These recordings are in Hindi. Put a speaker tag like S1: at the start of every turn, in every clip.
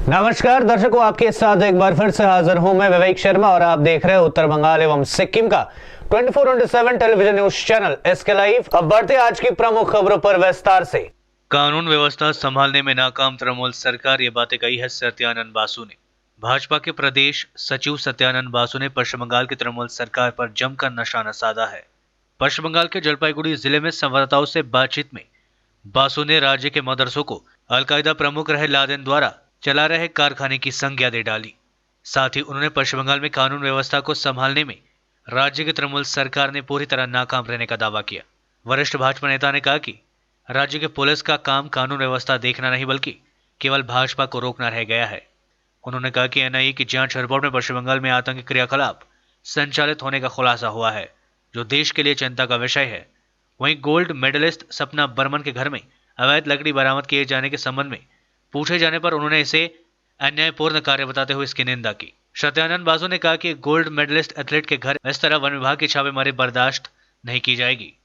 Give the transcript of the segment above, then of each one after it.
S1: नमस्कार दर्शकों, आपके साथ एक बार फिर से हाजिर हूं मैं विवेक शर्मा और आप देख रहे हैं उत्तर बंगाल एवं सिक्किम का 24/7 television news channel SK live. अब बढ़ते आज की प्रमुख खबरों पर विस्तार से।
S2: कानून व्यवस्था संभालने में नाकाम तृणमूल सरकार, ये बातें कही है सत्यानंद बासु ने। भाजपा के प्रदेश सचिव सत्यानंद बासु ने पश्चिम बंगाल की तृणमूल सरकार पर जमकर निशाना साधा है। पश्चिम बंगाल के जलपाईगुड़ी जिले में संवाददाताओं से बातचीत में बासु ने राज्य के मदरसों को अलकायदा प्रमुख रहे लादेन द्वारा चला रहे कारखाने की संज्ञा दे डाली। साथ ही उन्होंने पश्चिम बंगाल में कानून व्यवस्था को संभालने में राज्य की तृणमूल सरकार ने पूरी तरह नाकाम रहने का दावा किया। वरिष्ठ भाजपा नेता ने कहा कि राज्य के पुलिस का काम कानून व्यवस्था देखना नहीं बल्कि केवल भाजपा को रोकना रह गया है। उन्होंने कहा कि एनआईए की जांच रिपोर्ट में पश्चिम बंगाल में आतंकी क्रियाकलाप संचालित होने का खुलासा हुआ है, जो देश के लिए चिंता का विषय है। वहीं गोल्ड मेडलिस्ट सपना बर्मन के घर में अवैध लकड़ी बरामद किए जाने के संबंध में पूछे जाने पर उन्होंने इसे अन्यायपूर्ण कार्य बताते हुए इसकी निंदा की। सत्यानंद बासु ने कहा कि गोल्ड मेडलिस्ट एथलीट के घर इस तरह वन विभाग की छापेमारी बर्दाश्त नहीं की जाएगी।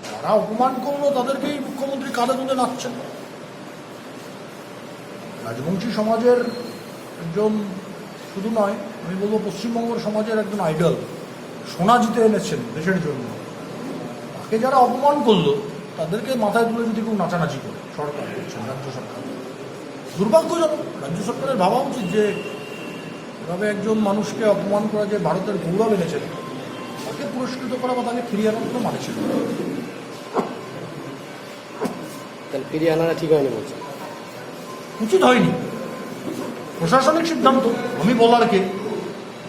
S3: যারা অপমান করলো তাদেরকেই মুখ্যমন্ত্রী কাঁধে তুলে নাচছেন। রাজবংশী সমাজের একজন, শুধু নয় আমি বলবো পশ্চিমবঙ্গের সমাজের একজন আইডল, সোনা জিতে এনেছেন দেশের জন্য। তাকে যারা অপমান করলো তাদেরকে মাথায় তুলে যদি কেউ নাচানাচি করে সরকার করছেন, রাজ্য সরকার, দুর্ভাগ্যজনক। রাজ্য সরকারের ভাবা উচিত যে এভাবে একজন মানুষকে অপমান করা, যে ভারতের গৌরব এনেছেন, তাকে পুরস্কৃত করা বা তাকে ফিরিয়ে আনার কোনো মানে ছিল না।
S4: ফিরিয়ে আনাটা ঠিক হয়নি বলছে,
S3: উচিত হয়নি। প্রশাসনিক সিদ্ধান্ত, আমি বলার কে,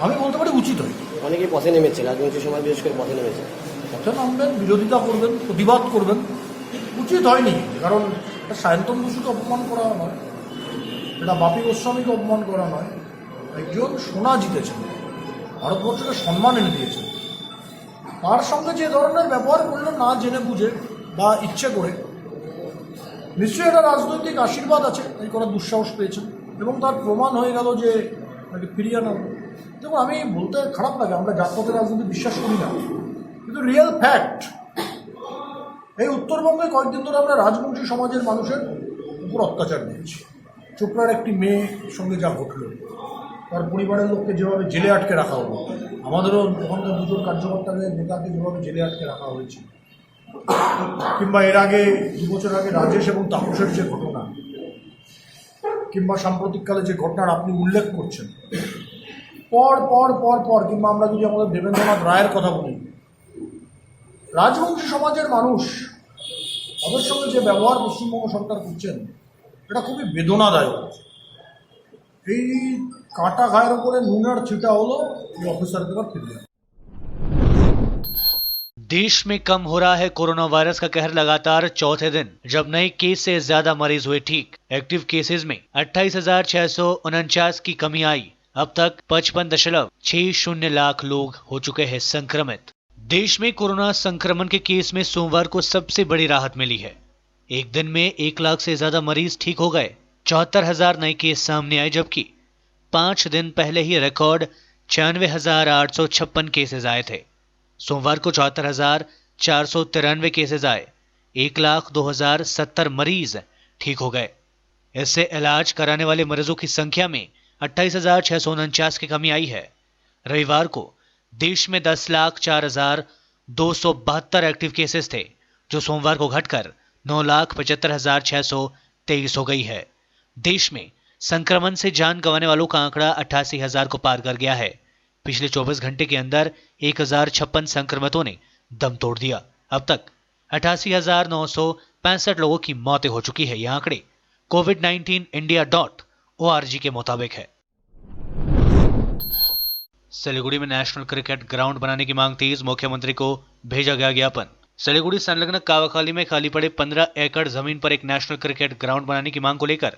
S3: আমি বলতে পারি উচিত হয়নি।
S4: অনেকেই পথে নেমেছে, রাজবংশী সমাজ বিশেষ করে পথে নেমেছে।
S3: পথে নামবেন, বিরোধিতা করবেন, প্রতিবাদ করবেন, উচিত হয়নি। কারণ এটা সায়ন্তন বসুকে অপমান করা নয়, এটা বাপি গোস্বামীকে অপমান করা নয়। একজন সোনা জিতেছেন, ভারতবর্ষকে সম্মান এনে দিয়েছেন, তার সঙ্গে যে ধরনের ব্যবহার করলেন না জেনে বুঝে বা ইচ্ছে করে, নিশ্চয়ই একটা রাজনৈতিক আশীর্বাদ আছে, এই করার দুঃসাহস পেয়েছেন এবং তার প্রমাণ হয়ে গেল যে তাকে ফিরিয়ে আনা। দেখুন, আমি বলতে খারাপ লাগে, আমরা জাতপাতের রাজনীতি বিশ্বাস করি না, কিন্তু রিয়েল ফ্যাক্ট, এই উত্তরবঙ্গে কয়েকদিন ধরে আমরা রাজবংশী সমাজের মানুষের উপর অত্যাচার দেখছি। চোপড়ার একটি মেয়ের সঙ্গে যা ঘটল, তার পরিবারের লোককে যেভাবে জেলে আটকে রাখা হলো, আমাদেরও ওখানকার দুজন কার্যকর্তাকে, নেতাকে যেভাবে জেলে আটকে রাখা হয়েছে, কিংবা এর আগে 2 বছর আগে রাজেশ এবং তাপসের যে ঘটনা, কিংবা সাম্প্রতিককালে যে ঘটনার আপনি উল্লেখ করছেন, পর পর পর পর, কিংবা আমরা যদি আমাদের দেবেন্দ্রনাথ রায়ের কথা বলি, রাজবংশী সমাজের মানুষ, তাদের সঙ্গে যে ব্যবহার পশ্চিমবঙ্গ সরকার করছেন, এটা খুবই বেদনাদায়ক। এই কাঁটা ঘায়ের ওপরে নুনের ছিটা হলো এই অফিসারকে ফিরিয়ে।
S2: देश में कम हो रहा है कोरोना वायरस का कहर लगातार चौथे दिन, जब नए केस से ज्यादा मरीज हुए ठीक। एक्टिव केसेस में 28,649 की कमी आई। अब तक 55.60 लाख लोग हो चुके हैं संक्रमित। देश में कोरोना संक्रमण के केस में सोमवार को सबसे बड़ी राहत मिली है। एक दिन में 1 लाख से ज्यादा मरीज ठीक हो गए। 74,000 नए केस सामने आए, जबकि 5 दिन पहले ही रिकॉर्ड 96,856 केसेस आए थे। सोमवार को 74,493 केसेस आए। 1,02,070 मरीज ठीक हो गए। इससे इलाज कराने वाले मरीजों की संख्या में 28,649 की कमी आई है। रविवार को देश में 10,04,272 एक्टिव केसेस थे, जो सोमवार को घटकर 9,75,623 हो गई है। देश में संक्रमण से जान गंवाने वालों का आंकड़ा 88,000 को पार कर गया है। पिछले 24 घंटे के अंदर 1,056 संक्रमितों ने दम तोड़ दिया। अब तक 88,965 लोगों की मौतें हो चुकी है। यह आंकड़े covid19india.org के मुताबिक है। सिलीगुड़ी में नेशनल क्रिकेट ग्राउंड बनाने की मांग तेज, मुख्यमंत्री को भेजा गया ज्ञापन। सिलीगुड़ी संलग्न कावाखाली में खाली पड़े 15 एकड़ जमीन पर एक नेशनल क्रिकेट ग्राउंड बनाने की मांग को लेकर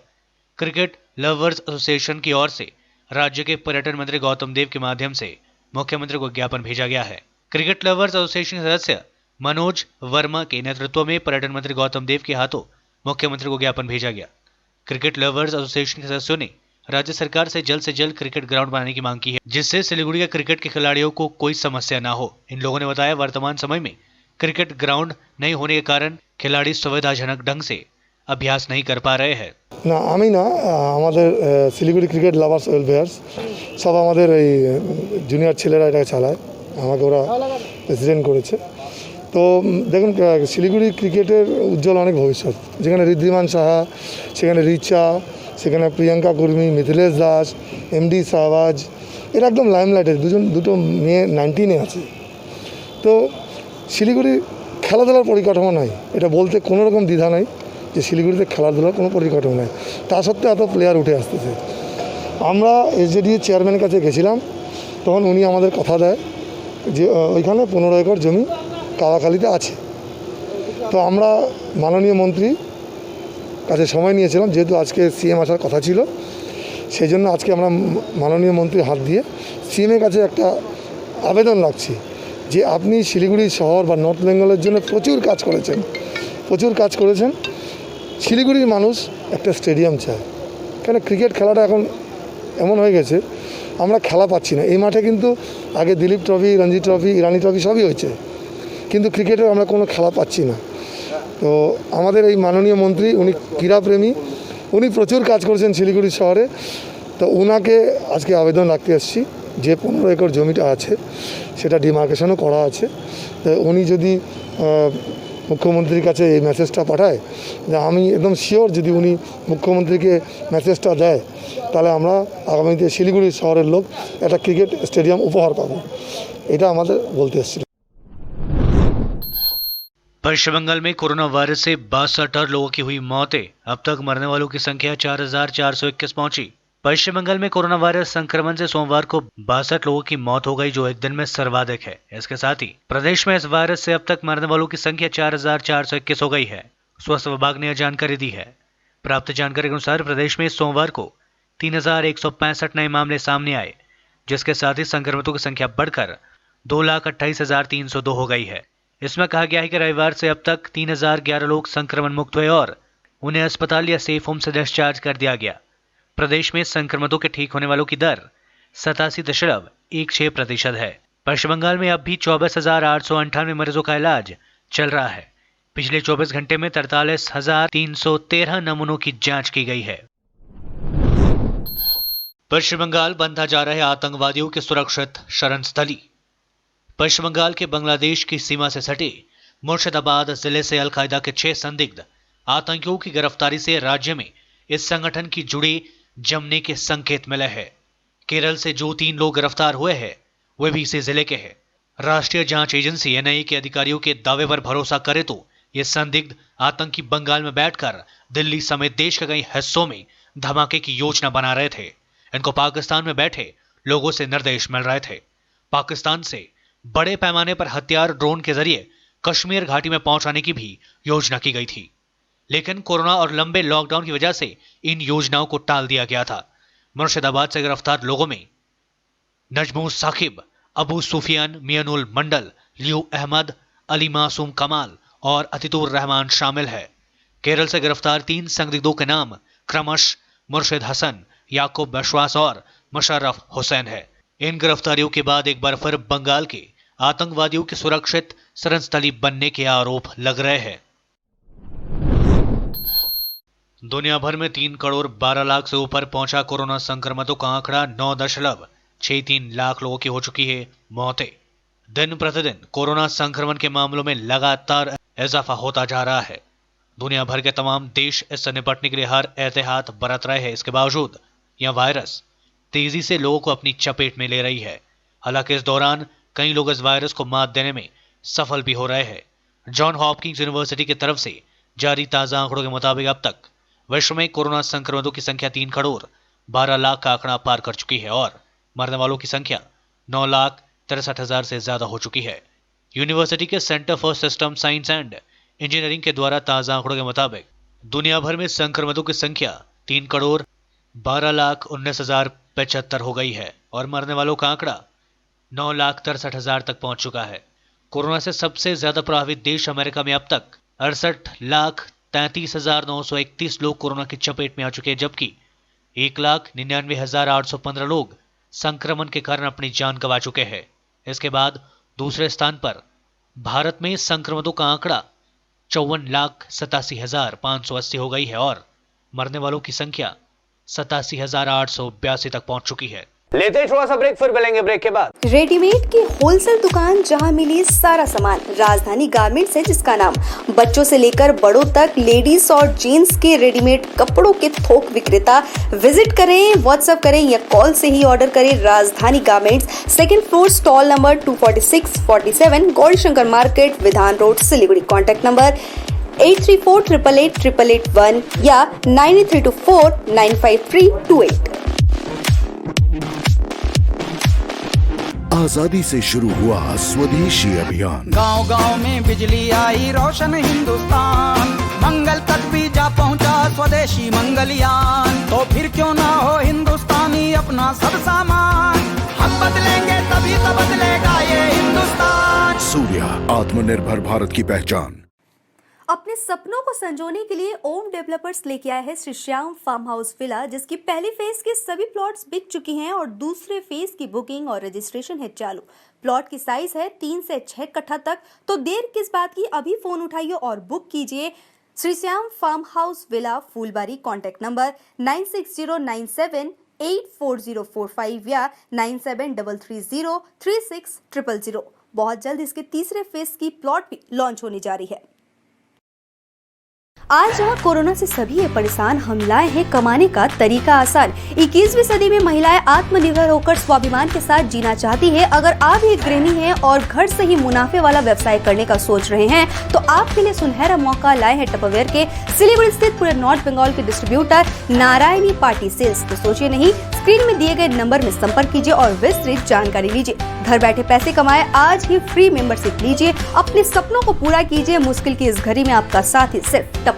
S2: क्रिकेट लवर्स एसोसिएशन की ओर से राज्य के पर्यटन मंत्री गौतम देव के माध्यम से मुख्यमंत्री को ज्ञापन भेजा गया है। क्रिकेट लवर्स एसोसिएशन के सदस्य मनोज वर्मा के नेतृत्व में पर्यटन मंत्री गौतम देव के हाथों मुख्यमंत्री को ज्ञापन भेजा गया। क्रिकेट लवर्स एसोसिएशन के सदस्यों ने राज्य सरकार से जल्द क्रिकेट ग्राउंड बनाने की मांग की है, जिससे सिलीगुड़ी के क्रिकेट के खिलाड़ियों को कोई समस्या न हो। इन लोगों ने बताया, वर्तमान समय में क्रिकेट ग्राउंड नहीं होने के कारण खिलाड़ी सुविधाजनक ढंग से अभ्यास नहीं कर पा रहे हैं।
S5: না আমি না আমাদের শিলিগুড়ি ক্রিকেট লাভার্স ওয়েলফেয়ার্স সব আমাদের এই জুনিয়র ছেলেরা এটা চালায়, আমাকে ওরা প্রেসিডেন্ট করেছে। তো দেখুন শিলিগুড়ি ক্রিকেটের উজ্জ্বল অনেক ভবিষ্যৎ, যেখানে ঋদ্ধিমান সাহা, সেখানে রিচা, সেখানে প্রিয়াঙ্কা কর্মী, মিথিলেশ দাস, এমডি শাহবাজ, এরা একদম লাইমলাইটে দুটো মেয়ে 19-এ আছে। তো শিলিগুড়ি খেলাধুলার পরিকাঠামো নাই, এটা বলতে কোনো রকম দ্বিধা নাই যে শিলিগুড়িতে খেলাধুলার কোনো পরিকাঠামো নেই। তা সত্ত্বেও এত প্লেয়ার উঠে আসতেছে। আমরা এসজেডি চেয়ারম্যানের কাছে গেছিলাম, তখন উনি আমাদের কথা দেয় যে ওইখানে 15 একর জমি কাওয়াখালীতে আছে। তো আমরা মাননীয় মন্ত্রী কাছে সময় নিয়েছিলাম, যেহেতু আজকে সিএম আসার কথা ছিল, সেই জন্য আজকে আমরা মাননীয় মন্ত্রীর হাত দিয়ে সিএমের কাছে একটা আবেদন রাখছি যে আপনি শিলিগুড়ি শহর বা নর্থ বেঙ্গলের জন্য প্রচুর কাজ করেছেন। শিলিগুড়ির মানুষ একটা স্টেডিয়াম চায়, কেন ক্রিকেট খেলাটা এখন এমন হয়ে গেছে আমরা খেলা পাচ্ছি না। এই মাঠে কিন্তু আগে দিলীপ ট্রফি, রঞ্জি ট্রফি, ইরানি ট্রফি সবই হয়েছে, কিন্তু ক্রিকেটে আমরা কোনো খেলা পাচ্ছি না। তো আমাদের এই মাননীয় মন্ত্রী উনি ক্রীড়াপ্রেমী, উনি প্রচুর কাজ করেছেন শিলিগুড়ি শহরে। তো ওনাকে আজকে আবেদন রাখতে এসেছি যে 15 একর জমিটা আছে সেটা ডিমার্কেশনও করা আছে। তো উনি যদি মুখ্যমন্ত্রীর কাছে এই মেসেজটা পাঠায়, যে আমি একদম শিওর যদি উনি মুখ্যমন্ত্রীকে মেসেজটা দেয়, তাহলে আমরা আগামীতে শিলিগুড়ি শহরের লোক একটা ক্রিকেট স্টেডিয়াম উপহার পাবো। এটা আমাদের বলতে এসেছিল।
S2: पश्चिम बंगाल में कोरोना वायरस से 62 लोगों की हुई मौतें। अब तक मरने वालों की संख्या 4,421 पहुंची। पश्चिम बंगाल में कोरोना वायरस संक्रमण से सोमवार को 62 लोगों की मौत हो गई, जो एक दिन में सर्वाधिक है। इसके साथ ही प्रदेश में इस वायरस से अब तक मरने वालों की संख्या 4,421 हो गई है। स्वास्थ्य विभाग ने यह जानकारी दी है। प्राप्त जानकारी के अनुसार प्रदेश में सोमवार को 3,165 नए मामले सामने आए, जिसके साथ ही संक्रमितों की संख्या बढ़कर 2,28,302 हो गई है। इसमें कहा गया है कि रविवार से अब तक 3,011 लोग संक्रमण मुक्त हुए और उन्हें अस्पताल या सेफ होम से डिस्चार्ज कर दिया गया। प्रदेश में संक्रमितों के ठीक होने वालों की दर 87.16% है। पश्चिम बंगाल में अब भी 24,898 मरीजों का इलाज चल रहा है। पिछले 24 घंटे में 43,313 नमूनों की जांच की गई है। पश्चिम बंगाल बनता जा रहे आतंकवादियों की सुरक्षित शरण स्थली। पश्चिम बंगाल के बांग्लादेश की सीमा से सटे मुर्शिदाबाद जिले से अलकायदा के 6 संदिग्ध आतंकियों की गिरफ्तारी से राज्य में इस संगठन की जुड़ी जमने के संकेत मिले हैं। केरल से जो 3 लोग गिरफ्तार हुए हैं वे भी इसी जिले के हैं। राष्ट्रीय जांच एजेंसी एनआईए के अधिकारियों के दावे पर भरोसा करे तो ये संदिग्ध आतंकी बंगाल में बैठकर दिल्ली समेत देश के कई हिस्सों में धमाके की योजना बना रहे थे। इनको पाकिस्तान में बैठे लोगों से निर्देश मिल रहे थे। पाकिस्तान से बड़े पैमाने पर हथियार ड्रोन के जरिए कश्मीर घाटी में पहुंचाने की भी योजना की गई थी, लेकिन कोरोना और लंबे लॉकडाउन की वजह से इन योजनाओं को टाल दिया गया था। मुर्शिदाबाद से गिरफ्तार लोगों में नजमू साकिब, अबू सुफियान, मियानुल मंडल, लियो अहमद, अली मासूम कमाल और अतितुर रहमान शामिल है। केरल से गिरफ्तार 3 संदिग्धों के नाम क्रमश मुर्शिद हसन, याकूब विश्वास और मुशर्रफ हुसैन है। इन गिरफ्तारियों के बाद एक बार फिर बंगाल के आतंकवादियों की सुरक्षित शरणस्थली बनने के आरोप लग रहे हैं। दुनिया भर में 3 करोड़ 12 लाख से ऊपर पहुंचा कोरोना संक्रमितों का आंकड़ा। 9.63 लाख लोगों की हो चुकी है मौतें। दिन प्रतिदिन कोरोना संक्रमण के मामलों में लगातार इजाफा होता जा रहा है। दुनिया भर के तमाम देश इससे निपटने के लिए हर एहतियात बरत रहे हैं। इसके बावजूद यह वायरस तेजी से लोगों को अपनी चपेट में ले रही है। हालांकि इस दौरान कई लोग इस वायरस को मात देने में सफल भी हो रहे हैं। जॉन हॉपकिंस यूनिवर्सिटी की तरफ से जारी ताजा आंकड़ों के मुताबिक अब तक विश्व में कोरोना संक्रमितों की संख्या 3 करोड़ 12 लाख का आंकड़ा पार कर चुकी है और मरने वालों की संख्या 9,63,000 से ज्यादा हो चुकी है। यूनिवर्सिटी के centre for system science and engineering के द्वारा ताजा आंकड़ों के मुताबिक दुनिया भर में संक्रमितों की संख्या 3 करोड़ 12,19,075 हो गई है और मरने वालों का आंकड़ा 9,63,000 तक पहुंच चुका है। कोरोना से सबसे ज्यादा प्रभावित देश अमेरिका में अब तक 68,33,931 लोग कोरोना की चपेट में आ चुके हैं, जबकि 1,99,815 लोग संक्रमण के कारण अपनी जान गंवा चुके हैं। इसके बाद दूसरे स्थान पर भारत में संक्रमितों का आंकड़ा 54,87,580 हो गई है और मरने वालों की संख्या 87,882 तक पहुंच चुकी है।
S1: लेते हैं थोड़ा सा ब्रेक, फिर मिलेंगे ब्रेक के बाद।
S6: रेडीमेड की होलसेल दुकान जहां मिली सारा सामान, राजधानी गारमेंट्स है जिसका नाम। बच्चों से लेकर बड़ों तक लेडीज और जेंट्स के रेडीमेड कपड़ों के थोक विक्रेता। विजिट करें, व्हाट्सएप करें या कॉल से ही ऑर्डर करें। राजधानी garments, second floor, stall number 246-47, Gaurishankar market, विधान रोड, सिलीगुड़ी। कॉन्टैक्ट नंबर 8348888881 या 9324953228।
S7: आजादी से शुरू हुआ स्वदेशी अभियान,
S8: गांव गांव में बिजली आई, रोशन हिंदुस्तान, मंगल तक भी जा पहुंचा स्वदेशी मंगलयान। तो फिर क्यों ना हो हिंदुस्तानी अपना सब सामान, हम बदलेंगे तभी तो बदलेगा ये हिंदुस्तान।
S7: सूर्या, आत्मनिर्भर भारत की पहचान।
S6: अपने सपनों को संजोने के लिए ओम डेवलपर्स लेके आया है Shri Shyam farm house villa, जिसकी पहली फेज के सभी प्लॉट्स बिक चुकी हैं और दूसरे फेज की बुकिंग और रजिस्ट्रेशन है चालू। प्लॉट की साइज है 3 से 6 कट्ठा तक, तो देर किस बात की, अभी फोन उठाइए और बुक कीजिए। Shri Shyam farm house villa, Phulbari. Contact number 9609784045 या 9733036000। बहुत जल्द इसके तीसरे फेज की प्लॉट भी लॉन्च होने जा रही है। आज जहां कोरोना से सभी परेशान, हम लाए हैं कमाने का तरीका आसान। 21वीं सदी में महिलाएं आत्मनिर्भर होकर स्वाभिमान के साथ जीना चाहती है। अगर आप एक गृहिणी हैं और घर से ही मुनाफे वाला व्यवसाय करने का सोच रहे हैं, तो आपके लिए सुनहरा मौका लाए हैं टपरवेयर के सिलीगुड़ी स्थित पूरे नॉर्थ बंगाल के डिस्ट्रीब्यूटर नारायणी पार्टी सेल्स। तो सोचिए नहीं, स्क्रीन में दिए गए नंबर में संपर्क कीजिए और विस्तृत जानकारी लीजिए। घर बैठे पैसे कमाए, आज ही फ्री मेंबरशिप लीजिए, अपने सपनों को पूरा कीजिए। मुश्किल की इस घड़ी में आपका साथ ही सिर्फ टपरवेयर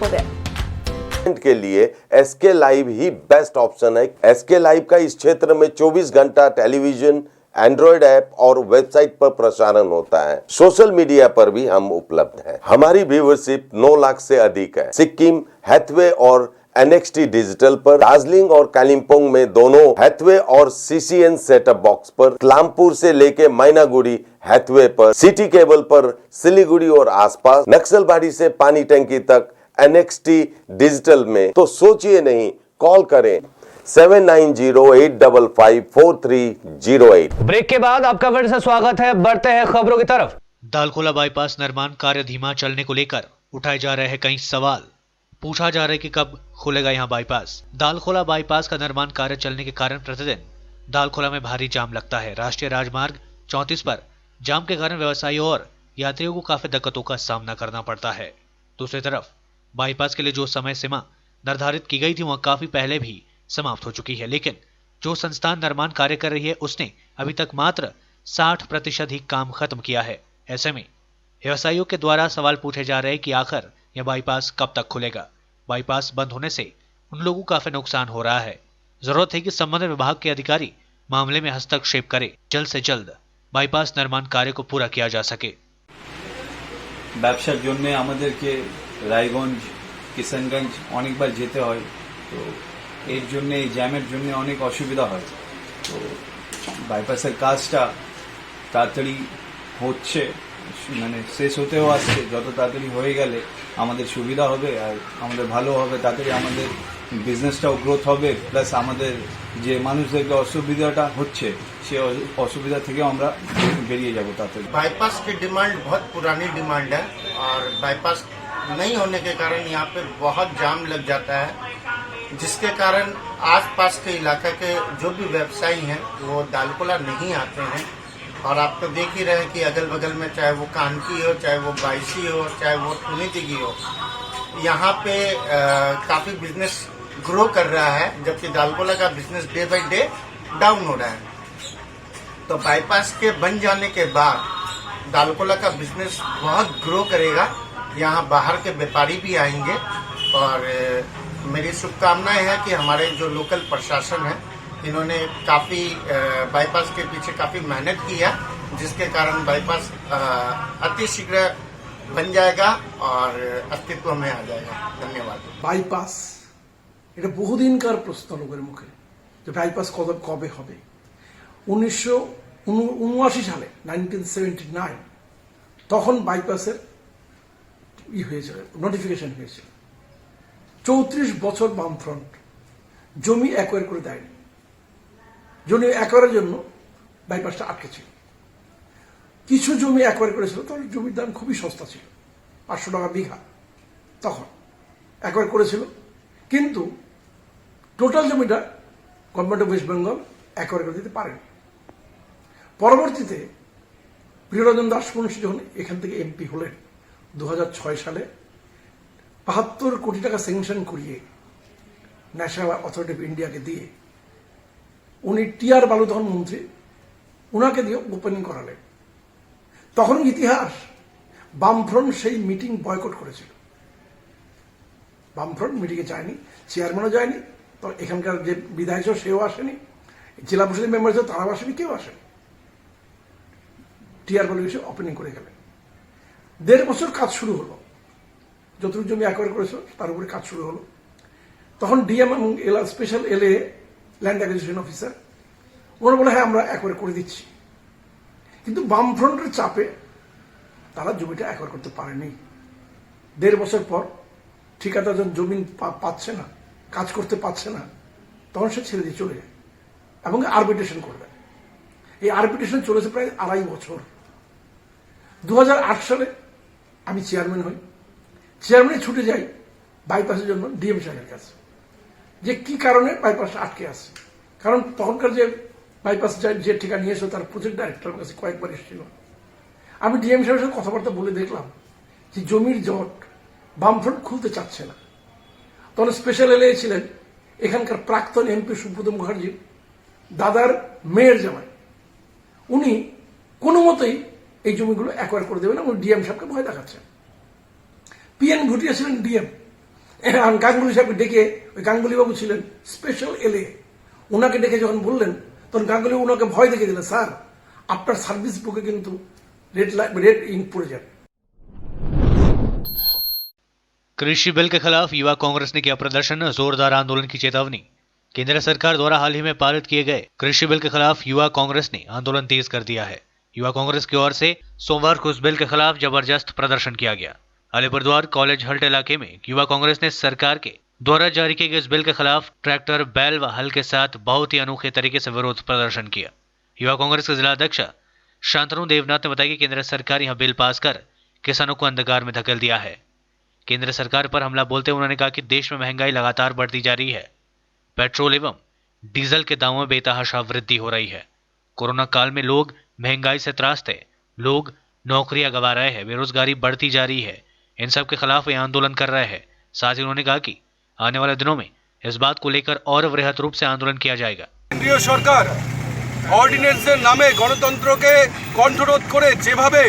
S9: के लिए एसके लाइव ही बेस्ट ऑप्शन है। एसके लाइव का इस क्षेत्र में 24 घंटा टेलीविजन, एंड्रॉइड ऐप और वेबसाइट पर प्रसारण होता है। सोशल मीडिया पर भी हम उपलब्ध हैं। हमारी व्यूवरशिप 9 लाख से अधिक है। सिक्किम, हैथवे और NXT डिजिटल पर, दार्जिलिंग और कालिम्पोंग में दोनों हैथवे और CCN सेटअप बॉक्स पर, क्लामपुर से लेके मैनागुड़ी हैथवे पर, सिटी केबल पर सिलीगुड़ी और आसपास, नक्सलबाड़ी से पानी टंकी तक NXT डिजिटल में। तो सोचिए नहीं, कॉल करें 7908554308।
S1: ब्रेक के बाद आपका फिर से स्वागत है। बढ़ते हैं खबरों की तरफ।
S2: दालखोला बाईपास निर्माण कार्य धीमा चलने को लेकर उठाए जा रहे हैं कई सवाल। पूछा जा रहा है कि कब खुलेगा यहां बाईपास। दालखोला बाईपास का निर्माण कार्य चलने के कारण प्रतिदिन दालखोला में भारी जाम लगता है। राष्ट्रीय राजमार्ग 34 पर जाम के कारण व्यवसायियों और यात्रियों को काफी दिक्कतों का सामना करना पड़ता है। दूसरी तरफ बाईपास के लिए जो समय सीमा निर्धारित की गई थी वह काफी पहले भी समाप्त हो चुकी है, लेकिन जो संस्थान निर्माण कार्य कर रही है उसने अभी तक मात्र 60% ही काम खत्म किया है। ऐसे में व्यवसायियों के द्वारा सवाल पूछे जा रहे हैं कि आखिर यह बाईपास कब तक खुलेगा। बाईपास बंद होने से उन लोगों को काफी नुकसान हो रहा है। जरूरत है कि संबंधित विभाग के अधिकारी मामले में हस्तक्षेप करे, जल्द से जल्द बाईपास निर्माण कार्य को पूरा किया जा सके।
S10: ব্যবসার জন্য আমাদেরকে রায়গঞ্জ, কিষানগঞ্জ অনেকবার যেতে হয়, তো এর জন্য এই জ্যামের জন্য অনেক অসুবিধা হয়। তো বাইপাসের কাজটা তাড়াতাড়ি হচ্ছে, মানে শেষ হতেও আসছে। যত তাড়াতাড়ি হয়ে গেলে আমাদের সুবিধা হবে আর আমাদের ভালো হবে, তাড়াতাড়ি আমাদের বিজনেসটাও গ্রোথ হবে, প্লাস আমাদের যে মানুষদেরকে অসুবিধাটা হচ্ছে সে অসুবিধা থেকে আমরা বেরিয়ে যাব তাড়াতাড়ি।
S11: बाईपास की डिमांड बहुत पुरानी डिमांड है और बाईपास नहीं होने के कारण यहाँ पे बहुत जाम लग जाता है, जिसके कारण आसपास के इलाके के जो भी व्यवसायी हैं वो दालकोला नहीं आते हैं। और आप तो देख ही रहे हैं कि अगल बगल में चाहे वो कानकी हो, चाहे वो बाईसी हो, चाहे वो पुनीतिगी हो, यहाँ पे काफ़ी बिजनेस ग्रो कर रहा है, जबकि दालकोला का business day by day down हो रहा है। तो बाईपास के बन जाने के बाद दालकोला का बिजनेस बहुत ग्रो करेगा। यहाँ बाहर के व्यापारी भी आएंगे और मेरी शुभकामनाएं हैं कि हमारे जो लोकल प्रशासन है इन्होंने काफ़ी बाईपास के पीछे काफ़ी मेहनत की है, जिसके कारण बाईपास अतिशीघ्र बन जाएगा और अस्तित्व में आ जाएगा। धन्यवाद।
S3: বাইপাস এটা বহুদিনকার প্রশ্ন লোকের মুখে যে বাইপাস কবে হবে। 1979 সালে 1979 তখন বাইপাসের হয়েছিল, নোটিফিকেশন হয়েছিল। 34 বছর বামফ্রন্ট জমি অ্যাকোয়ার করে দেয়নি। জমি অ্যাকোয়ারের জন্য বাইপাসটা আটকে ছিল। কিছু জমি অ্যাকোয়ার করেছিল, তখন জমির দাম খুবই সস্তা ছিল, 500 টাকা বিঘা তখন অ্যাকোয়ার করেছিল। কিন্তু টোটাল জমিটা government of West Bengal acquire করে দিতে পারেনি। পরবর্তীতে প্রিয়রঞ্জন দাসমুন্সী যখন এখান থেকে এমপি হলেন 2006 সালে 72 কোটি টাকা স্যাংশন করিয়ে ন্যাশনাল অথরিটি অফ ইন্ডিয়াকে দিয়ে, উনি টিআর বালু তখন মন্ত্রী, উনাকে দিয়ে ওপেনিং করালেন। তখন ইতিহাস, বামফ্রন্ট সেই মিটিং বয়কট করেছিল। বামফ্রন্ট মিটিংয়ে যায়নি, চেয়ারম্যানও যায়নি, তো এখানকার যে বিধায়ক ছিল সেও আসেনি, জেলা পরিষদের মেম্বার ছিল তারাও আসেনি, কেউ আসেনি। টিআর বালু এসে ওপেনিং করে গেলেন। 1.5 বছর কাজ শুরু হলো, যতটুকু জমি অ্যাকোয়ার করেছিল তার উপরে কাজ শুরু হলো। তখন ডিএম এবং special LA land acquisition officer ওরা বলে হ্যাঁ আমরা অ্যাকোয়ার করে দিচ্ছি, কিন্তু বামফ্রন্টের চাপে তারা জমিটা অ্যাকোয়ার করতে পারেনি। 1.5 বছর পর ঠিকাদার যখন জমি পাচ্ছে না, কাজ করতে পারছে না, তখন সে ছেড়ে দিয়ে চলে যায় এবং আরবিট্রেশন করে দেয়। এই আরবিট্রেশন চলেছে প্রায় 2.5 বছর। 2008 সালে আমি চেয়ারম্যান হই, চেয়ারম্যানে ছুটে যাই বাইপাসের জন্য ডিএম সাহেবের কাছে, যে কি কারণে বাইপাসটা আটকে আছে। কারণ তখনকার যে বাইপাস যে ঠিকা নিয়ে এসে তার প্রজেক্ট ডাইরেক্টরের কাছে কয়েকবার এসেছিল। আমি ডিএম সাহেবের সাথে কথাবার্তা বলে দেখলাম যে জমির জট বামফ্রন্ট খুলতে চাচ্ছে না। তখন স্পেশাল এলএ ছিলেন এখানকার প্রাক্তন এমপি সুব্রত মুখার্জি দাদার মেয়ের জামাই, উনি কোনো মতেই এই জমিগুলো অ্যাকোয়ার করে দেবেন এবং ডিএম সাহেবকে ভয় দেখাচ্ছেন। পিএন ভুটিয়া ছিলেন ডিএম, গাঙ্গুলি সাহেবকে ডেকে, ওই গাঙ্গুলি বাবু ছিলেন স্পেশাল এলএ, ওনাকে ডেকে যখন বললেন তখন গাঙ্গুলি ওনাকে ভয় দেখে দিলেন, স্যার আপনার সার্ভিস বুকে কিন্তু রেড ইঙ্ক পড়ে যাবে।
S2: कृषि बिल के खिलाफ युवा कांग्रेस ने किया प्रदर्शन, जोरदार आंदोलन की चेतावनी। केंद्र सरकार द्वारा हाल ही में पारित किए गए कृषि बिल के खिलाफ युवा कांग्रेस ने आंदोलन तेज कर दिया है। युवा कांग्रेस की ओर से सोमवार को इस बिल के खिलाफ जबरदस्त प्रदर्शन किया गया। अलीपुरद्वार कॉलेज हल्ट इलाके में युवा कांग्रेस ने सरकार के द्वारा जारी किए गए इस बिल के खिलाफ ट्रैक्टर, बैल व हल के साथ बहुत ही अनोखे तरीके से विरोध प्रदर्शन किया। युवा कांग्रेस के जिला अध्यक्ष शांतनु देवनाथ ने बताया कि केंद्र सरकार यह बिल पास कर किसानों को अंधकार में धकेल दिया है। केंद्र सरकार पर हमला बोलते हुए उन्होंने कहा कि देश में महंगाई लगातार बढ़ती जा रही है, पेट्रोल एवं डीजल के दामों में बेतहाशा वृद्धि हो रही है। कोरोना काल में लोग महंगाई से त्रास्त है, लोग नौकरियां गंवा रहे हैं, बेरोजगारी बढ़ती जा रही है। इन सब के खिलाफ ये आंदोलन कर रहे हैं। साथ ही उन्होंने कहा कि आने वाले दिनों में इस बात को लेकर और वृहद रूप से आंदोलन किया जाएगा।
S12: কেন্দ্রীয় সরকার অর্ডিন্যান্সের নামে গণতন্ত্রকে কণ্ঠরোধ করে যেভাবে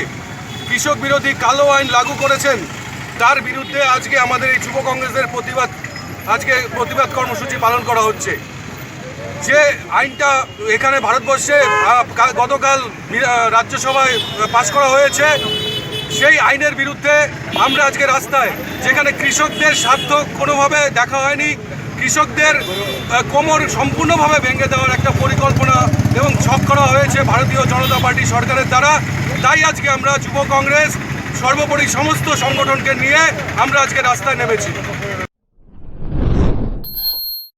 S12: কৃষক বিরোধী কালো আইন লাগু করেছেন, তার বিরুদ্ধে আজকে আমাদের এই যুব কংগ্রেসের প্রতিবাদ কর্মসূচি পালন করা হচ্ছে। যে আইনটা এখানে ভারতবর্ষে গতকাল রাজ্যসভায় পাশ করা হয়েছে, সেই আইনের বিরুদ্ধে আমরা আজকে রাস্তায়, যেখানে কৃষকদের স্বার্থ কোনোভাবে দেখা হয়নি, কৃষকদের কোমর সম্পূর্ণভাবে ভেঙে দেওয়ার একটা পরিকল্পনা এবং ছক করা হয়েছে ভারতীয় জনতা পার্টি সরকারের দ্বারা। তাই আজকে আমরা যুব কংগ্রেস সর্বোপরি সমস্ত সংগঠনকে নিয়ে আমরা আজকে রাস্তায় নেমেছি।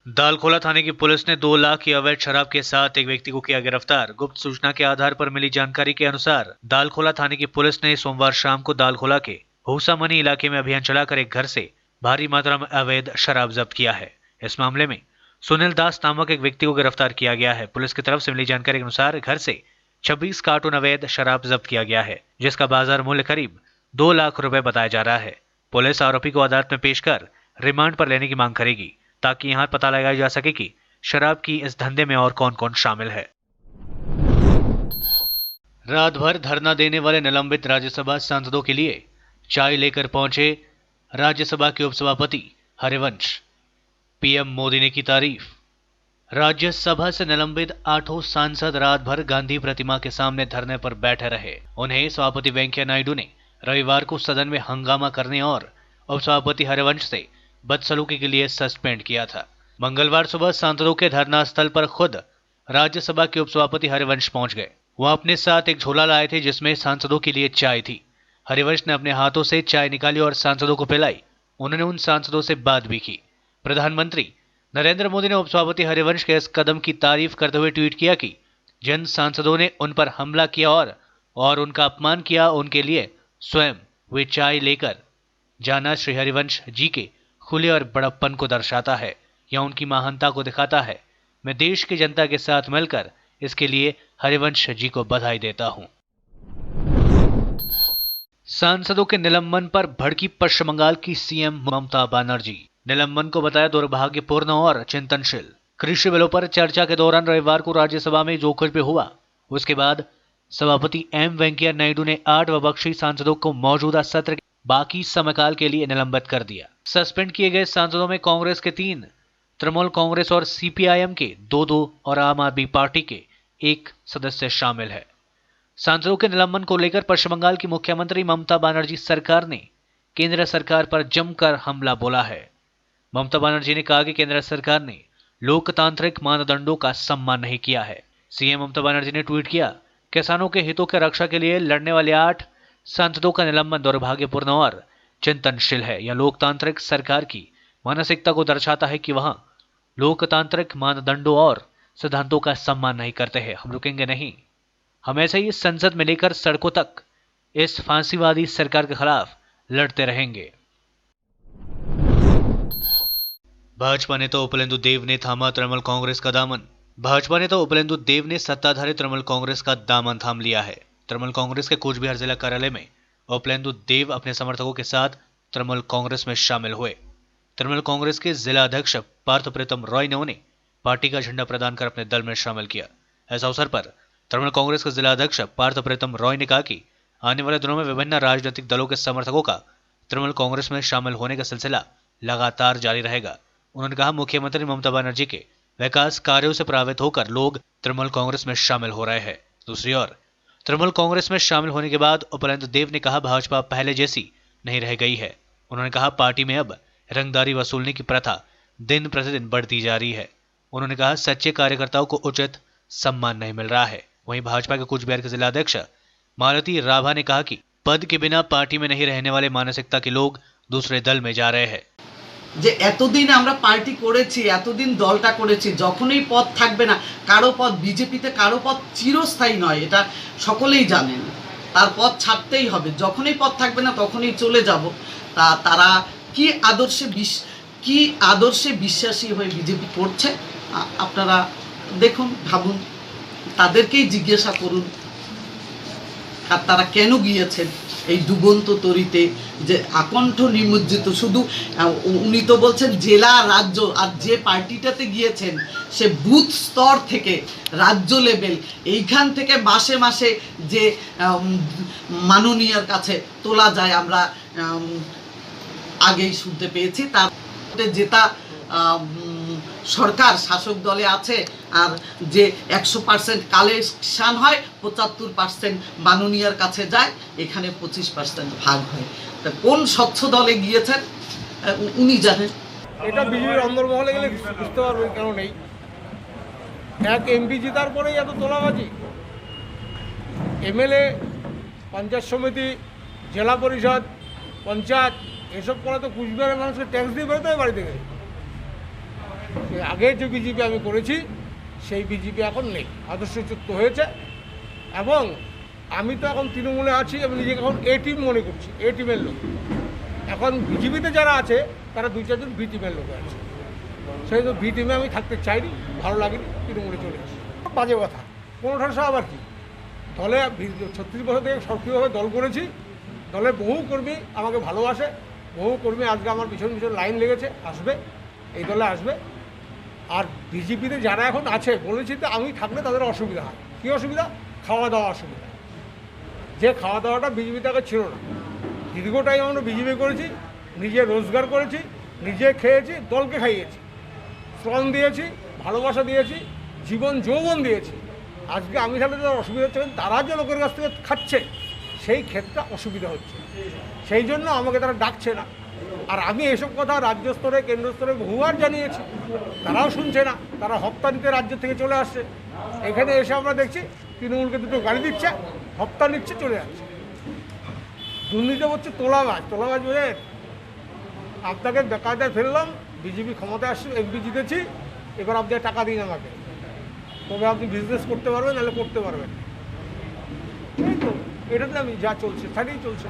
S2: दालखोला थाने की पुलिस ने 2 लाख की अवैध शराब के साथ एक व्यक्ति को किया गिरफ्तार। गुप्त सूचना के आधार पर मिली जानकारी के अनुसार दालखोला थाने की पुलिस ने सोमवार शाम को दालखोला के हौसामनी इलाके में अभियान चलाकर एक घर से भारी मात्रा में अवैध शराब जब्त किया है। इस मामले में सुनील दास नामक एक व्यक्ति को गिरफ्तार किया गया है। पुलिस की तरफ से मिली जानकारी के अनुसार घर से 26 कार्टून अवैध शराब जब्त किया गया है, जिसका बाजार मूल्य करीब 2 लाख रुपए बताया जा रहा है। पुलिस आरोपी को अदालत में पेश कर रिमांड पर लेने की मांग करेगी, ताकि यहां पता लगाया जा सके कि शराब की इस धंधे में और कौन कौन शामिल है। रात भर धरना देने वाले निलंबित राज्यसभा सांसदों के लिए चाय लेकर पहुंचे राज्यसभा के उपसभापति हरिवंश। पीएम मोदी ने की तारीफ। राज्यसभा से निलंबित 8 सांसद रात भर गांधी प्रतिमा के सामने धरने पर बैठे रहे। उन्हें सभापति वेंकैया नायडू ने रविवार को सदन में हंगामा करने और उपसभापति हरिवंश से बदसलूकी के लिए सस्पेंड किया था। मंगलवार सुबह सांसदों के धरना स्थल पर खुद राज्यसभा के उपसभापति हरिवंश पहुंच गए। वह अपने साथ एक झोला लाए थे जिसमें सांसदों के लिए चाय थी। हरिवंश ने अपने हाथों से चाय निकाली और सांसदों को पिलाई। उन्होंने उन सांसदों से बात भी की। प्रधानमंत्री नरेंद्र मोदी ने उपसभापति हरिवंश के इस कदम की तारीफ करते हुए ट्वीट किया कि जिन सांसदों ने उन पर हमला किया और उनका अपमान किया, उनके लिए स्वयं वे चाय लेकर जाना श्री हरिवंश जी के खुले और बड़प्पन को दर्शाता है या उनकी महानता को दिखाता है। मैं देश की जनता के साथ मिलकर इसके लिए हरिवंश जी को बधाई देता हूं। सांसदों के निलंबन पर भड़की पश्चिम बंगाल की सीएम ममता बनर्जी। निलंबन को बताया दुर्भाग्यपूर्ण और चिंतनशील। कृषि बिलों पर चर्चा के दौरान रविवार को राज्यसभा में जो कुछ भी हुआ, उसके बाद सभापति एम वेंकैया नायडू ने 8 विपक्षी सांसदों को मौजूदा सत्र के बाकी समयकाल के लिए निलंबित कर दिया। सस्पेंड किए गए सांसदों में कांग्रेस के 3, तृणमूल कांग्रेस और सीपीआईएम के 2 और आम आदमी पार्टी के 1 सदस्य शामिल है। सांसदों के निलंबन को लेकर पश्चिम बंगाल की मुख्यमंत्री ममता बनर्जी सरकार ने केंद्र सरकार पर जमकर हमला बोला है। ममता बनर्जी ने कहा कि केंद्र सरकार ने लोकतांत्रिक मानदंडों का सम्मान नहीं किया है। सीएम ममता बनर्जी ने ट्वीट किया, किसानों के हितों की रक्षा के लिए लड़ने वाले 8 सांसदों का निलंबन दुर्भाग्यपूर्ण और चिंतनशील है। यह लोकतांत्रिक सरकार की मानसिकता को दर्शाता है कि वहां लोकतांत्रिक मानदंडों और सिद्धांतों का सम्मान नहीं करते हैं। हम रुकेंगे नहीं, हम ऐसे ही संसद में लेकर सड़कों तक इस फांसीवादी सरकार के खिलाफ लड़ते रहेंगे। भाजपा नेता उपलेंदु देव ने थामा तृणमूल कांग्रेस का दामन। भाजपा नेता उपलेंदु देव ने सत्ताधारी तृणमूल कांग्रेस का दामन थाम लिया है। तृणमूल कांग्रेस के कूच बिहार जिला कार्यालय में उपलेंदु देव अपने समर्थकों के साथ तृणमूल कांग्रेस में शामिल हुए। तृणमूल कांग्रेस के जिला अध्यक्ष पार्थ प्रीतम रॉय ने उन्हें पार्टी का झंडा प्रदान कर अपने दल में शामिल किया। इस अवसर पर तृणमूल कांग्रेस के जिला अध्यक्ष पार्थ प्रीतम रॉय ने कहा कि आने वाले दिनों में विभिन्न राजनीतिक दलों के समर्थकों का तृणमूल कांग्रेस में शामिल होने का सिलसिला लगातार जारी रहेगा। उन्होंने कहा, मुख्यमंत्री ममता बनर्जी के विकास कार्यों से प्रभावित होकर लोग तृणमूल कांग्रेस में शामिल हो रहे हैं। दूसरी ओर तृणमूल कांग्रेस में शामिल होने के बाद उपलेंदु देव ने कहा, भाजपा पहले जैसी नहीं रह गई है। उन्होंने कहा, पार्टी में अब रंगदारी वसूलने की प्रथा दिन प्रतिदिन बढ़ती जा रही है। उन्होंने कहा, सच्चे कार्यकर्ताओं को उचित सम्मान नहीं मिल रहा है। वहीं भाजपा के कूच बिहार के जिला अध्यक्ष मालती राभा ने कहा कि पद के बिना पार्टी में नहीं रहने वाले मानसिकता के लोग दूसरे दल में जा रहे हैं।
S13: যে এতদিন আমরা পার্টি করেছি, এতদিন দলটা করেছি, যখনই পদ থাকবে না, কারো পদ বিজেপিতে কারো পদ চিরস্থায়ী নয়, এটা সকলেই জানেন। তার পদ ছাড়তেই হবে, যখনই পদ থাকবে না তখনই চলে যাব। তারা কি আদর্শে বিশ্বাসী হয়ে বিজেপি করছে আপনারা দেখুন, ভাবুন, তাদেরকেই জিজ্ঞাসা করুন আর তারা কেন গিয়েছেন এই ডুবন্ত তরিতে, যে আকণ্ঠ নিমজ্জিত। শুধু উনি তো বলছেন জেলা রাজ্য, আর যে পার্টিটাতে গিয়েছেন সে বুথ স্তর থেকে রাজ্য লেভেল, এইখান থেকে মাসে মাসে যে মাননীয়ার কাছে তোলা যায় আমরা আগেই শুনতে পেয়েছি। তার যেটা সরকার শাসক দলে আছে আর যে 100% কালেকশন হয়, 75% মাননীয়ার কাছে যায়, এখানে 25% ভাগ হয়। তা কোন স্বচ্ছ দলে গিয়েছেন উনি জানেন।
S14: এটা বিজেপির অন্দরমহলে গেলে বুঝতে পারবেন কেন নেই। এক এমপি জেতার পরেই এত তোলাবাজি। এমএলএ, পঞ্চায়েত সমিতি, জেলা পরিষদ, পঞ্চায়েত এসব করে তো কুচবিহারের মানুষকে ট্যাক্স দিয়ে বেরোতে হয় বাড়ি থেকে। আগে যে বিজেপি আমি করেছি সেই বিজেপি এখন নেই, আদর্শচ্যুত হয়েছে। এবং আমি তো এখন তৃণমূলে আছি, আমি নিজেকে এখন এ টিম মনে করছি, এ টিমের লোক। এখন বিজেপিতে যারা আছে তারা 2-4 জন বি টিমের লোক আছে, সেই তো বি টিমে আমি থাকতে চাইনি, ভালো লাগেনি, তৃণমূলে চলে আসি। বাজে কথা, 1500 আবার কি, দলে 36 বছর থেকে সক্রিয়ভাবে দল করেছি, দলের বহু কর্মী আমাকে ভালোবাসে, বহু কর্মী আজকে আমার পিছন পিছন লাইন লেগেছে, আসবে, এই দলে আসবে। আর বিজেপিতে যারা এখন আছে বলেছি তো আমি থাকলে তাদের অসুবিধা হয়। কী অসুবিধা? খাওয়া দাওয়া অসুবিধা। যে খাওয়া দাওয়াটা বিজেপিতে আগে ছিল না। দীর্ঘ টাইম আমরা বিজেপি করেছি, নিজে রোজগার করেছি, নিজে খেয়েছি, দলকে খাইয়েছি, শ্রম দিয়েছি, ভালোবাসা দিয়েছি, জীবন যৌবন দিয়েছি। আজকে আমি থাকলে তাদের অসুবিধা হচ্ছে, তারা যে লোকের কাছ থেকে খাচ্ছে সেই ক্ষেত্রে অসুবিধা হচ্ছে, সেই জন্য আমাকে তারা ডাকছে না। আর আমি এসব কথা রাজ্য স্তরে, কেন্দ্র স্তরে বহুবার জানিয়েছি, তারাও শুনছে না। তারা হপ্তা নিতে রাজ্য থেকে চলে আসছে, এখানে এসে আমরা দেখছি তৃণমূলকে দুটো গাড়ি দিচ্ছে, হপ্তা নিচ্ছে, চলে যাচ্ছে। দুর্নীতি হচ্ছে তোলাবাজ বোঝেন। আপনাকে বেকায়দায় ফেললাম, বিজেপি ক্ষমতায় আসছে, এমপি জিতেছি, এবার আপনি টাকা দিন আমাকে, তবে আপনি বিজনেস করতে পারবেন, নাহলে করতে পারবেন। এই তো এটাতে আমি যা চলছে তাই চলছে।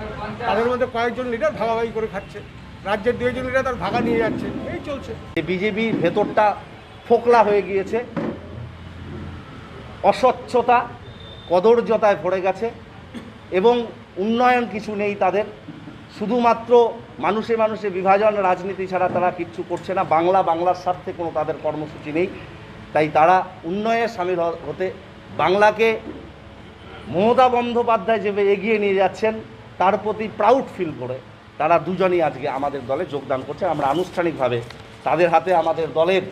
S14: তাদের মধ্যে কয়েকজন লিডার ভাগাভাগি করে খাচ্ছে, রাজ্যের 2 জন লিডার তার ভাগা নিয়ে যাচ্ছে, এই চলছে।
S15: বিজেপির ভেতরটা ফোকলা হয়ে গিয়েছে, অস্বচ্ছতা কদর্যতায় ভরে গেছে এবং উন্নয়ন কিছু নেই তাদের। শুধুমাত্র মানুষে মানুষে বিভাজন রাজনীতি ছাড়া তারা কিচ্ছু করছে না। বাংলার স্বার্থে কোনো তাদের কর্মসূচি নেই। তাই তারা উন্নয়নে সামিল হতে, বাংলাকে মমতা বন্দ্যোপাধ্যায় যেভাবে এগিয়ে নিয়ে যাচ্ছেন তার প্রতি প্রাউড ফিল করে তারা দুজনই আজকে আমাদের দলে যোগদান করছে। আমরা আনুষ্ঠানিকভাবে তাদের হাতে আমাদের দলের।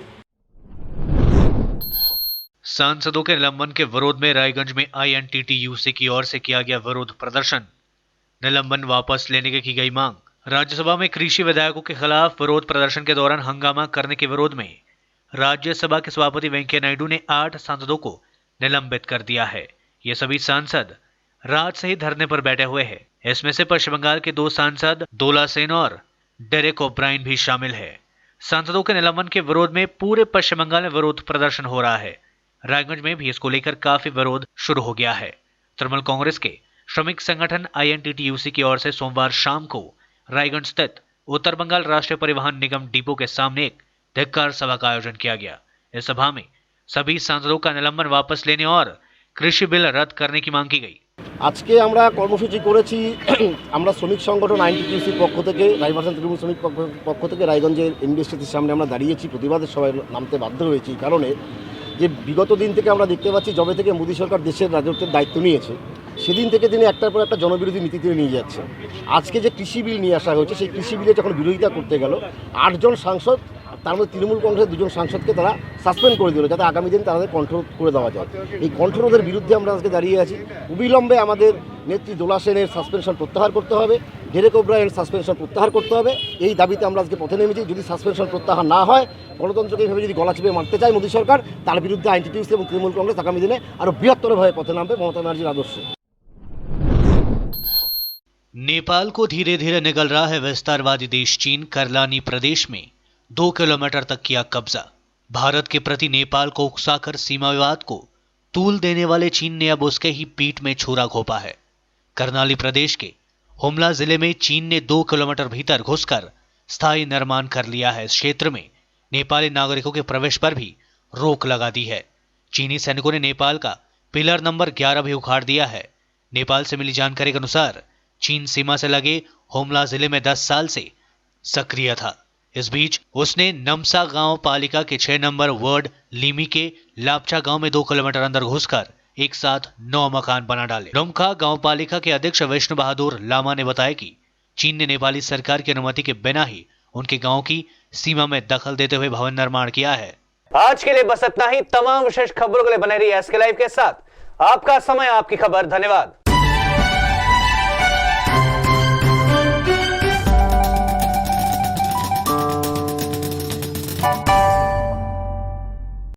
S2: सांसदों के निलंबन के विरोध में रायगंज में INTTUC की ओर से किया गया विरोध प्रदर्शन, निलंबन वापस लेने की गई मांग। राज्यसभा में कृषि विधायकों के खिलाफ विरोध प्रदर्शन के दौरान हंगामा करने के विरोध में राज्यसभा के सभापति वेंकैया नायडू ने 8 सांसदों को निलंबित कर दिया है। ये सभी सांसद रात से ही धरने पर बैठे हुए हैं। इसमें से पश्चिम बंगाल के 2 सांसद दोला सेन और डेरेक ओब्रायन भी शामिल है। सांसदों के निलंबन के विरोध में पूरे पश्चिम बंगाल में विरोध प्रदर्शन हो रहा है। रायगंज में भी इसको लेकर काफी विरोध शुरू हो गया है। तृणमूल कांग्रेस के श्रमिक संगठन INTTUC की ओर से सोमवार शाम को रायगंज स्थित उत्तर बंगाल राष्ट्रीय परिवहन निगम डिपो के सामने एक धिक्कार सभा का आयोजन किया गया। इस सभा में सभी सांसदों का निलंबन वापस लेने और कृषि बिल रद्द करने की मांग की गई।
S4: আজকে আমরা কর্মসূচি করেছি, আমরা শ্রমিক সংগঠন INTTUCর পক্ষ থেকে, রায়গঞ্জ তৃণমূল শ্রমিক পক্ষ থেকে রায়গঞ্জের ইন্ডাস্ট্রির সামনে আমরা দাঁড়িয়েছি। প্রতিবাদের সবাই নামতে বাধ্য হয়েছি কারণে যে বিগত দিন থেকে আমরা দেখতে পাচ্ছি যবে থেকে মোদী সরকার দেশের রাজত্বের দায়িত্ব নিয়েছে সেদিন থেকে তিনি একটার পর একটা জনবিরোধী নীতি তিনি নিয়ে যাচ্ছে। আজকে যে কৃষি বিল নিয়ে আসা হয়েছে সেই কৃষি বিলে যখন বিরোধিতা করতে গেল 8 জন সাংসদ, তার মধ্যে তৃণমূল কংগ্রেসের 2 জন সাংসদকে তারা সাসপেন্ড করে দিল যাতে আগামী দিন তাদের কন্ট্রোল করে দেওয়া যায়। এই কন্ট্রোলের বিরুদ্ধে আমরা আজকে দাঁড়িয়ে আছি। অবিলম্বে আমাদের নেত্রী দোলা সেনের সাসপেনশন প্রত্যাহার করতে হবে, ডেরেক ওব্রায়েনের সাসপেনশন প্রত্যাহার করতে হবে। এই দাবিতে আমরা আজকে পথে নেমেছি। যদি সাসপেনশন প্রত্যাহার না হয়, গণতন্ত্রকে এইভাবে যদি গলা চিপে মারতে চায় মোদী সরকার, তার বিরুদ্ধে INTTUC এবং তৃণমূল কংগ্রেস আগামী দিনে আরও বৃহত্তরভাবে পথে নামবে মমতা ব্যানার্জির আদর্শে।
S2: नेपाल को धीरे धीरे निगल रहा है विस्तारवादी देश चीन। करलानी प्रदेश में 2 किलोमीटर तक किया कब्जा। भारत के प्रति नेपाल को उकसाकर सीमा विवाद को तूल देने वाले चीन ने अब उसके ही पीठ में छुरा घोंपा है। करनाली प्रदेश के हुमला जिले में चीन ने 2 किलोमीटर भीतर घुसकर स्थायी निर्माण कर लिया है। इस क्षेत्र में नेपाली नागरिकों के प्रवेश पर भी रोक लगा दी है। चीनी सैनिकों ने नेपाल का पिलर नंबर 11 भी उखाड़ दिया है। नेपाल से मिली जानकारी के अनुसार चीन सीमा से लगे हुमला जिले में 10 साल से सक्रिय था। इस बीच उसने नमसा गांव पालिका के 6 नंबर वार्ड लीमी के लापचा गांव में 2 किलोमीटर अंदर घुसकर एक साथ 9 मकान बना डाले। डुमका गांव पालिका के अध्यक्ष विष्णु बहादुर लामा ने बताया कि चीन ने नेपाली सरकार की अनुमति के बिना ही उनके गांव की सीमा में दखल देते हुए भवन निर्माण किया है।
S1: आज के लिए बस इतना ही। तमाम विशेष खबरों के लिए बने रहिए SK लाइव के साथ। आपका समय, आपकी खबर। धन्यवाद।